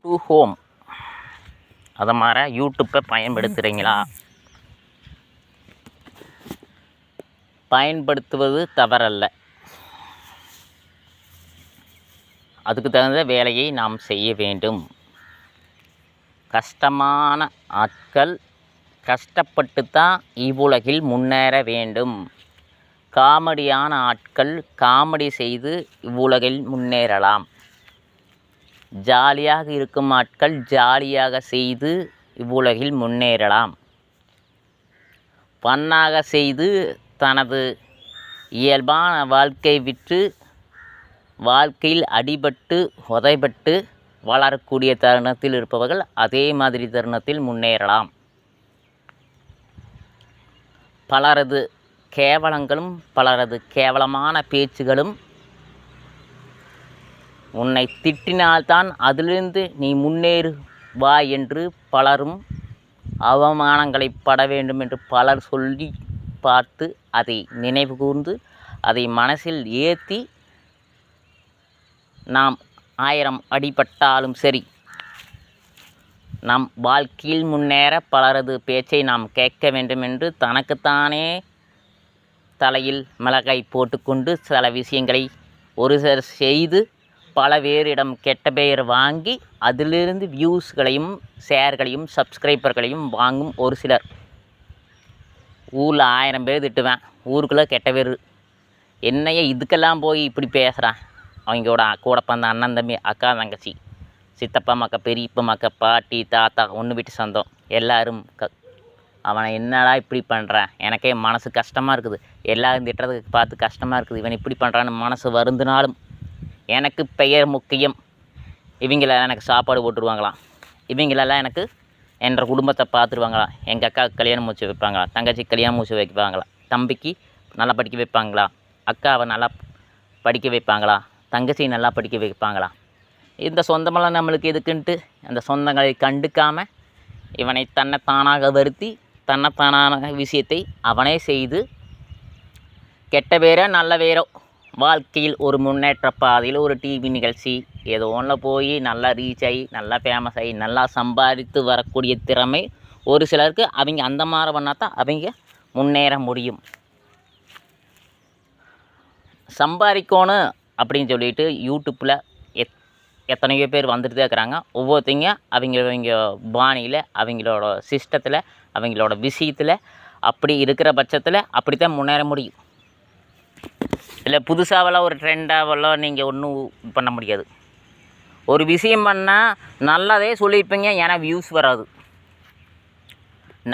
To home அதை மாதிரி யூடியூப்பை பயன்படுத்துகிறீங்களா? பயன்படுத்துவது தவறல்ல. அதுக்கு தகுந்த வேலையை நாம் செய்ய வேண்டும். கஷ்டமான ஆட்கள் கஷ்டப்பட்டு தான் இவ்வுலகில் முன்னேற வேண்டும். காமெடியான ஆட்கள் காமெடி செய்து இவ்வுலகில் முன்னேறலாம். ஜாலியாக இருக்கும் ஆட்கள் ஜாலியாக செய்து இவ்வுலகில் முன்னேறலாம். பண்ணாக செய்து தனது இயல்பான வாழ்க்கை விட்டு வாழ்க்கையில் அடிபட்டு உதைபட்டு வளரக்கூடிய தருணத்தில் இருப்பவர்கள் அதே மாதிரி தருணத்தில் முன்னேறலாம். பலரது கேவலங்களும் பலரது கேவலமான பேச்சுகளும் உன்னை திட்டினால்தான் அதிலிருந்து நீ முன்னேறு வா என்று பலரும் அவமானங்களை பட வேண்டும் என்று பலர் சொல்லி பார்த்து அதை நினைவு கூர்ந்து அதை மனசில் ஏற்றி நாம் 1000 அடிபட்டாலும் சரி நம் வாழ்க்கையில் முன்னேற பலரது பேச்சை நாம் கேட்க வேண்டும் என்று தனக்குத்தானே தலையில் மிளகாய் போட்டுக்கொண்டு சில விஷயங்களை ஒரு சிலர் செய்து பல பேரிடம் கெட்ட பெயர் வாங்கி அதிலிருந்து வியூஸ்களையும் ஷேர்களையும் சப்ஸ்கிரைபர்களையும் வாங்கும் ஒரு சிலர். ஊரில் 1000 பேர் திட்டுவேன், ஊருக்குள்ளே கெட்ட பேர். என்னைய இதுக்கெல்லாம் போய் இப்படி பேசுகிறான். அவங்களோட கூட பிறந்த அண்ணன் தம்பி அக்கா தங்கச்சி சித்தப்பா மக்கா பெரியப்பா மக்கா பாட்டி தாத்தா ஒன்று வீட்டு சொந்தம் எல்லோரும் அவனை என்னடா இப்படி பண்ணுறான், எனக்கே மனசு கஷ்டமாக இருக்குது. எல்லோரும் திட்டுறதுக்கு பார்த்து கஷ்டமாக இருக்குது. இவன் இப்படி பண்ணுறான்னு மனசு வருந்தினாலும் எனக்கு பெயர் முக்கியம். இவங்களெல்லாம் எனக்கு சாப்பாடு போட்டுருவாங்களாம், இவங்களெல்லாம் எனக்கு என்ற குடும்பத்தை பார்த்துருவாங்களா, எங்கள் அக்காவுக்கு கல்யாணம் மூச்சு வைப்பாங்களா, தங்கச்சி கல்யாணம் மூச்சு வைப்பாங்களா, தம்பிக்கு நல்லா படிக்க வைப்பாங்களா, அக்காவை நல்லா படிக்க வைப்பாங்களா, தங்கச்சி நல்லா படிக்க வைப்பாங்களா. இந்த சொந்தமெல்லாம் நம்மளுக்கு எதுக்குன்ட்டு அந்த சொந்தங்களை கண்டுக்காமல் இவனை தன்னைத்தானாக வருத்தி தன்னைத்தானான விஷயத்தை அவனே செய்து கெட்ட பேரோ நல்ல பேரோ வாழ்க்கையில் ஒரு முன்னேற்ற பாதையில் ஒரு டிவி நிகழ்ச்சி ஏதோ ஒன்றில் போய் நல்லா ரீச் ஆகி நல்லா ஃபேமஸ் ஆகி நல்லா சம்பாதித்து வரக்கூடிய திறமை ஒரு சிலருக்கு அவங்க அந்த மாதிரி பண்ணால் தான் அவங்க முன்னேற முடியும். சம்பாதிக்கணும் அப்படின்னு சொல்லிட்டு யூடியூப்பில் எத்தனையோ பேர் வந்துட்டு தான் இருக்கிறாங்க. ஒவ்வொருத்தங்க அவங்க பாணியில் அவங்களோட சிஸ்டத்தில் அவங்களோட விஷயத்தில் அப்படி இருக்கிற பட்சத்தில் அப்படி தான் முன்னேற முடியும். இல்லை புதுசாவெல்லாம் ஒரு ட்ரெண்டாவெல்லாம் நீங்கள் ஒன்றும் பண்ண முடியாது. ஒரு விஷயம் பண்ணால் நல்லதே சொல்லியிருப்பீங்க, ஏன்னா வியூஸ் வராது.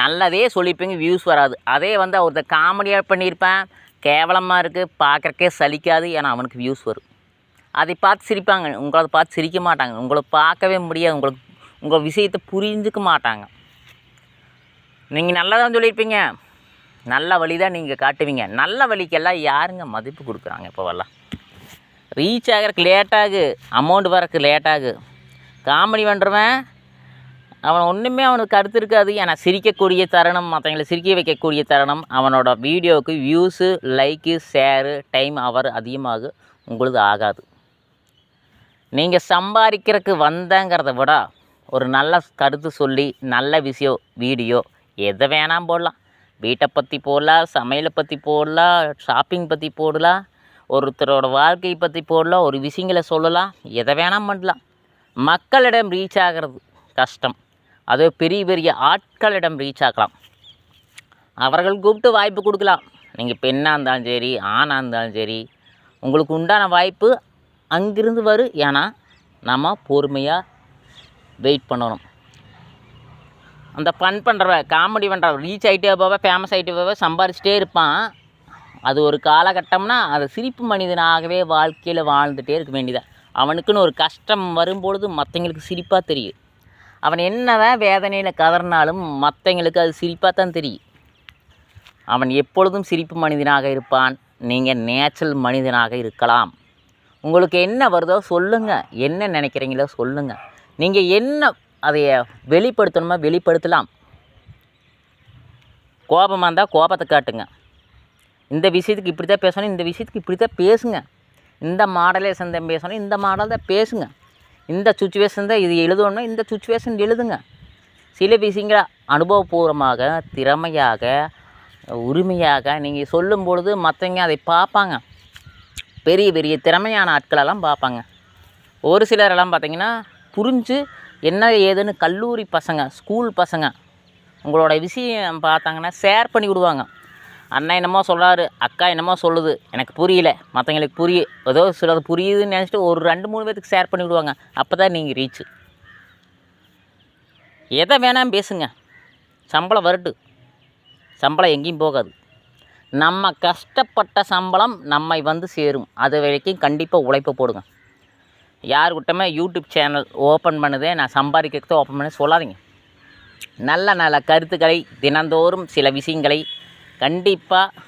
நல்லதே சொல்லியிருப்பீங்க, வியூஸ் வராது. அதே வந்து ஒருத்தர் காமெடியாக பண்ணியிருப்பேன், கேவலமாக இருக்குது, பார்க்குறக்கே சலிக்காது, ஏன்னா அவனுக்கு வியூஸ் வரும். அதை பார்த்து சிரிப்பாங்க, உங்களை பார்த்து சிரிக்க மாட்டாங்க, உங்களை பார்க்கவே முடியாது, உங்கள் விஷயத்தை புரிஞ்சுக்க மாட்டாங்க. நீங்கள் நல்லா தான் சொல்லியிருப்பீங்க, நல்ல வழி தான் நீங்கள் காட்டுவீங்க. நல்ல வழிக்கெல்லாம் யாருங்க மதிப்பு கொடுக்குறாங்க? இப்போவெல்லாம் ரீச் ஆகிறதுக்கு லேட்டாகு, அமௌண்ட் வரக்கு லேட்டாகு. காமெடி பண்ணுறவன் அவன் ஒன்றுமே அவனுக்கு கருத்து இருக்காது, ஏன்னா சிரிக்கக்கூடிய தருணம், மற்றவங்களை சிரிக்க வைக்கக்கூடிய தருணம், அவனோட வீடியோவுக்கு வியூஸு லைக்கு ஷேரு டைம் அவர் அதிகமாக உங்களுக்கு ஆகாது. நீங்கள் சம்பாதிக்கிறதுக்கு வந்தங்கிறத விட ஒரு நல்ல கருத்து சொல்லி நல்ல விஷயம் வீடியோ எதை வேணாம் போடலாம். வீட்டை பற்றி போடலாம், சமையலை பற்றி போடலாம், ஷாப்பிங் பற்றி போடலாம், ஒருத்தரோட வாழ்க்கையை பற்றி போடலாம், ஒரு விஷயங்களை சொல்லலாம், எதை வேணாம் பண்ணலாம். மக்களிடம் ரீச் ஆகிறது கஷ்டம், அதே பெரிய பெரிய ஆட்களிடம் ரீச் ஆகலாம். அவர்கள் கூப்பிட்டு வாய்ப்பு கொடுக்கலாம். நீங்கள் பெண்ணாக இருந்தாலும் சரி ஆணாக இருந்தாலும் சரி உங்களுக்கு உண்டான வாய்ப்பு அங்கிருந்து வரும். ஏன்னா நம்ம பொறுமையாக வெயிட் பண்ணணும். அந்த ஃபன் பண்ணுற காமெடி பண்ணுற ரீச் ஆகிட்டே போவ ஃபேமஸ் ஆகிட்டே போவ சம்பாரிச்சிட்டே இருப்பான். அது ஒரு காலகட்டம்னா அது சிரிப்பு மனிதனாகவே வாழ்க்கையில் வாழ்ந்துகிட்டே இருக்க வேண்டியதான். அவனுக்குன்னு ஒரு கஷ்டம் வரும்பொழுது மற்றவங்களுக்கு சிரிப்பாக தெரியும். அவன் என்னதான் வேதனையில் கதறினாலும் மற்றவங்களுக்கு அது சிரிப்பாக தான் தெரியும். அவன் எப்பொழுதும் சிரிப்பு மனிதனாக இருப்பான். நீங்கள் நேச்சுரல் மனிதனாக இருக்கலாம். உங்களுக்கு என்ன வருதோ சொல்லுங்கள், என்ன நினைக்கிறீங்களோ சொல்லுங்கள். நீங்கள் என்ன அதை வெளிப்படுத்தணுமா வெளிப்படுத்தலாம். கோபமாக இருந்தால் கோபத்தை காட்டுங்க. இந்த விஷயத்துக்கு இப்படி தான் பேசணும், இந்த விஷயத்துக்கு இப்படி தான் பேசுங்க. இந்த மாடலே சந்தம் பேசணும், இந்த மாடல் தான் பேசுங்க. இந்த சுச்சுவேஷன் தான் இது எழுதணும், இந்த சுச்சுவேஷன் எழுதுங்க. சில விஷயங்களை அனுபவபூர்வமாக, திறமையாக, உரிமையாக நீங்கள் சொல்லும் பொழுது மற்றவங்க அதை பார்ப்பாங்க. பெரிய பெரிய திறமையான ஆட்களெல்லாம் பார்ப்பாங்க. ஒரு சிலரெல்லாம் பார்த்திங்கன்னா புரிஞ்சு என்ன ஏதுன்னு கல்லூரி பசங்க, ஸ்கூல் பசங்க உங்களோட விஷயம் பார்த்தாங்கன்னா ஷேர் பண்ணி விடுவாங்க. அண்ணன் என்னமோ சொல்கிறாரு, அக்கா என்னமோ சொல்லுது, எனக்கு புரியல, மற்றவங்களுக்கு ஏதோ சிலது புரியுதுன்னு நினச்சிட்டு ஒரு 2-3 பேருக்கு ஷேர் பண்ணி விடுவாங்க. அப்போ தான் நீங்கள் ரீச்சு. எதை வேணாம் பேசுங்க, சம்பளம் வரட்டு, சம்பளம் எங்கேயும் போகாது. நம்ம கஷ்டப்பட்ட சம்பளம் நம்மை வந்து சேரும். அது வரைக்கும் கண்டிப்பாக உழைப்பை போடுங்க. யாருக்கிட்டமே யூடியூப் சேனல் ஓப்பன் பண்ணுதே நான் சம்பாதிக்கிறதுக்கு ஓப்பன் பண்ணி சொல்லாதீங்க. நல்ல நல்ல கருத்துக்களை தினந்தோறும் சில விஷயங்களை கண்டிப்பாக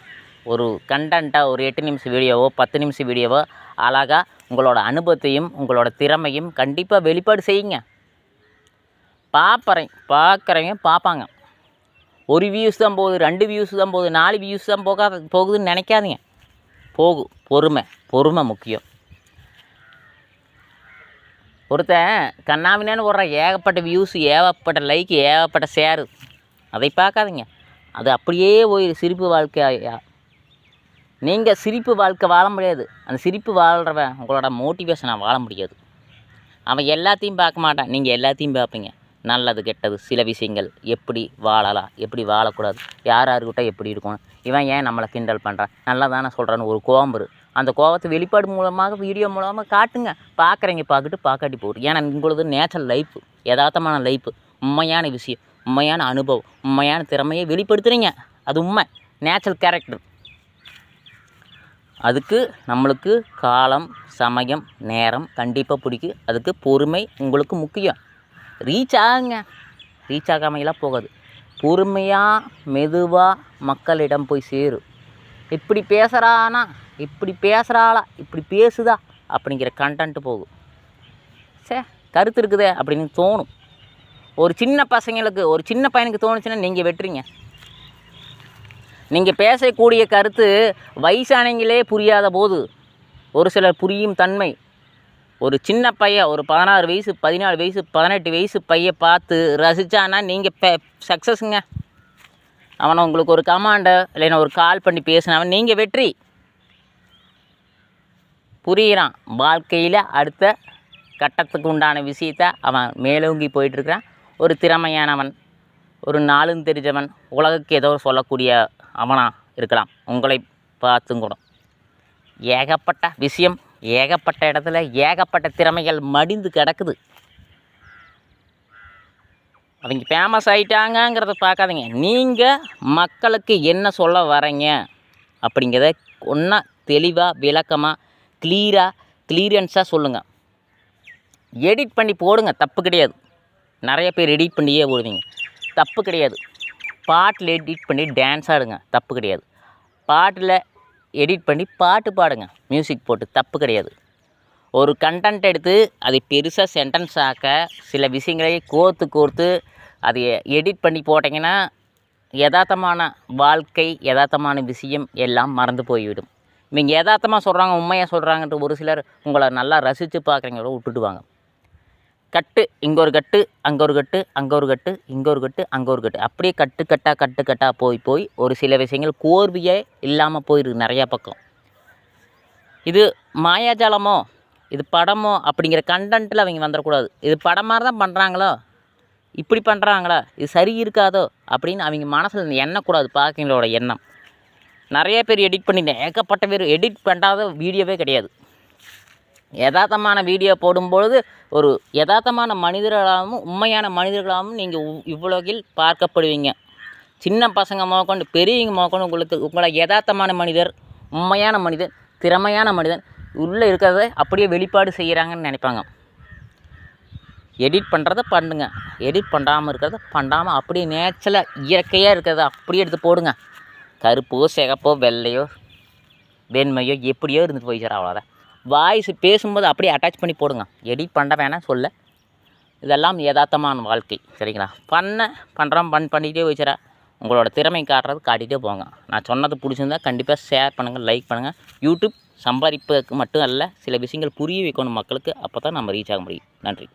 ஒரு கண்டென்ட்டாக ஒரு 8 நிமிஷம் வீடியோவோ 10 நிமிஷம் வீடியோவோ அழகாக உங்களோட அனுபவத்தையும் உங்களோட திறமையும் கண்டிப்பாக வெளிப்பாடு செய்யுங்க. பார்க்குறவங்க பார்ப்பாங்க. 1 வியூஸ் தான் போகுது, 2 வியூஸ் தான் போகுது, 4 வியூஸ் தான் போகுதுன்னு நினைக்காதீங்க. பொறுமை முக்கியம். ஒருத்தன் கண்ணாமினான்னு போடுற ஏகப்பட்ட வியூஸ், ஏகப்பட்ட லைக், ஏகப்பட்ட ஷேரு, அதை பார்க்காதீங்க. அது அப்படியே போய் சிரிப்பு வாழ்க்கையா. நீங்கள் சிரிப்பு வாழ்க்கை வாழ முடியாது. அந்த சிரிப்பு வாழ்கிறவன் உங்களோட மோட்டிவேஷனை வாழ முடியாது. அவன் எல்லாத்தையும் பார்க்க மாட்டான், நீங்கள் எல்லாத்தையும் பார்ப்பீங்க. நல்லது கெட்டது சில விஷயங்கள், எப்படி வாழலாம், எப்படி வாழக்கூடாது, யாருக்கிட்ட எப்படி இருக்கணும், இவன் ஏன் நம்மளை கிண்டல் பண்ணுறான், நல்லா தானே சொல்கிறான்னு ஒரு கோபம் வரும். அந்த கோபத்தை வெளிப்பாடு மூலமாக வீடியோ மூலமாக காட்டுங்க. பார்க்குறீங்க பார்க்காட்டி போகுது. ஏன்னா உங்களது நேச்சுரல் லைஃப், யதார்த்தமான லைஃப், உண்மையான விஷயம், உண்மையான அனுபவம், உண்மையான திறமையை வெளிப்படுத்துகிறீங்க. அது உண்மை, நேச்சுரல் கேரக்டர். அதுக்கு நம்மளுக்கு காலம், சமயம், நேரம் கண்டிப்பாக பிடிக்கும். அதுக்கு பொறுமை உங்களுக்கு முக்கியம். ரீச் ஆகுங்க, ரீச் ஆகாமையெல்லாம் போகாது. பொறுமையாக மெதுவாக மக்களிடம் போய் சேரும். இப்படி பேசுகிறானா, இப்படி பேசுகிறாளா, இப்படி பேசுதா அப்படிங்கிற கண்டென்ட்டு போகும். கருத்து இருக்குதே அப்படின்னு தோணும். ஒரு சின்ன பசங்களுக்கு, ஒரு சின்ன பையனுக்கு தோணுச்சுன்னா நீங்கள் வெட்டுறீங்க. நீங்கள் பேசக்கூடிய கருத்து வயசானவங்களே புரியாத போது ஒரு சிலர் புரியும் தன்மை. ஒரு சின்ன பையன், ஒரு 16 வயசு, 14 வயசு, 18 வயசு பையன் பார்த்து ரசித்தானா நீங்கள் சக்ஸஸுங்க. அவனை உங்களுக்கு ஒரு கமாண்டை இல்லைன்னா ஒரு கால் பண்ணி பேசினவன் நீங்கள் வெற்றி. புரிகிறான், வாழ்க்கையில் அடுத்த கட்டத்துக்கு உண்டான விஷயத்தை அவன் மேலோங்கி போயிட்டுருக்கிறான். ஒரு திறமையானவன், ஒரு நாளும் தெரிஞ்சவன், உலகுக்கு ஏதோ சொல்லக்கூடிய அவனாக இருக்கலாம். உங்களை பார்த்தும் கூட ஏகப்பட்ட விஷயம், ஏகப்பட்ட இடத்துல ஏகப்பட்ட திறமைகள் மடிந்து கிடக்குது. அவங்க ஃபேமஸ் ஆகிட்டாங்கங்கிறத பார்க்காதீங்க. நீங்கள் மக்களுக்கு என்ன சொல்ல வரீங்க அப்படிங்கிறத ஒன்றா தெளிவாக, விளக்கமாக, கிளியரன்ஸாக சொல்லுங்கள். எடிட் பண்ணி போடுங்க, தப்பு கிடையாது. நிறைய பேர் எடிட் பண்ணியே போடுவீங்க, தப்பு கிடையாது. பாட்டில் எடிட் பண்ணி டான்ஸ் ஆடுங்க, தப்பு கிடையாது. பாட்டில் எடிட் பண்ணி பாட்டு பாடுங்க, மியூசிக் போட்டு, தப்பு கிடையாது. ஒரு கண்டென்ட் எடுத்து அதை பெருசாக சென்டென்ஸ் ஆக்க சில விஷயங்களை கோர்த்து அதை எடிட் பண்ணி போட்டிங்கன்னா யதார்த்தமான வாழ்க்கை, யதார்த்தமான விஷயம் எல்லாம் மறந்து போய்விடும். இவங்க யதார்த்தமாக சொல்கிறாங்க, உண்மையாக சொல்கிறாங்கன்ற ஒரு சிலர் உங்களை நல்லா ரசித்து பார்க்குறீங்களோ விட்டுடுவாங்க. கட்டு, இங்கே ஒரு கட்டு, அங்கே ஒரு கட்டு, அங்கே ஒரு கட்டு, இங்கே ஒரு கட்டு, அங்கே ஒரு கட்டு, அப்படியே கட்டாக போய் ஒரு சில விஷயங்கள் கோர்வையே இல்லாமல் போயிருக்கு நிறையா பக்கம். இது மாயாஜாலமோ, இது படமோ அப்படிங்கிற கண்டென்ட்டில் அவங்க வந்துடக்கூடாது. இது படம் மாதிரி தான் பண்ணுறாங்களோ, இப்படி பண்ணுறாங்களா, இது சரி இருக்காதோ அப்படின்னு அவங்க மனசில் எண்ணக்கூடாது. பார்க்கிங்களோட எண்ணம். நிறைய பேர் எடிட் பண்ணிட்டேன், ஏகப்பட்ட பேர் எடிட் பண்ணாத வீடியோவே கிடையாது. யதார்த்தமான வீடியோ போடும்பொழுது ஒரு யதார்த்தமான மனிதர்களாகவும் உண்மையான மனிதர்களாகவும் நீங்கள் இவ்வளோகில் பார்க்கப்படுவீங்க. சின்ன பசங்க மோக்கொண்டு பெரியவங்க மோக்கொண்டு உங்களை யதார்த்தமான மனிதர், உண்மையான மனிதர், திறமையான மனிதன் உள்ளே இருக்கிறத அப்படியே வெளிப்பாடு செய்கிறாங்கன்னு நினைப்பாங்க. எடிட் பண்ணுறத பண்ணுங்க, எடிட் பண்ணாமல் இருக்கிறத பண்ணாமல் அப்படியே நேச்சுரலாக இயற்கையாக இருக்கிறத அப்படியே எடுத்து போடுங்க. கருப்போ சிகப்போ வெள்ளையோ வெண்மையோ எப்படியோ இருந்து போயிடுறா, அவ்வளோதான். வாய்ஸ் பேசும்போது அப்படியே அட்டாச் பண்ணி போடுங்க, எடிட் பண்ண வேணாம் சொல்ல. இதெல்லாம் யதார்த்தமான வாழ்க்கை, சரிங்களா? பண்ணிகிட்டே போயிடுறா. உங்களோட திறமை காட்டுறது காட்டிகிட்டே போங்க. நான் சொன்னது பிடிச்சிருந்தா கண்டிப்பாக ஷேர் பண்ணுங்கள், லைக் பண்ணுங்கள். யூடியூப் சம்பாதிப்பதற்கு மட்டும் அல்ல, சில விஷயங்கள் புரிய வைக்கணும் மக்களுக்கு. அப்போ தான் நம்ம ரீச் ஆக முடியும். நன்றி.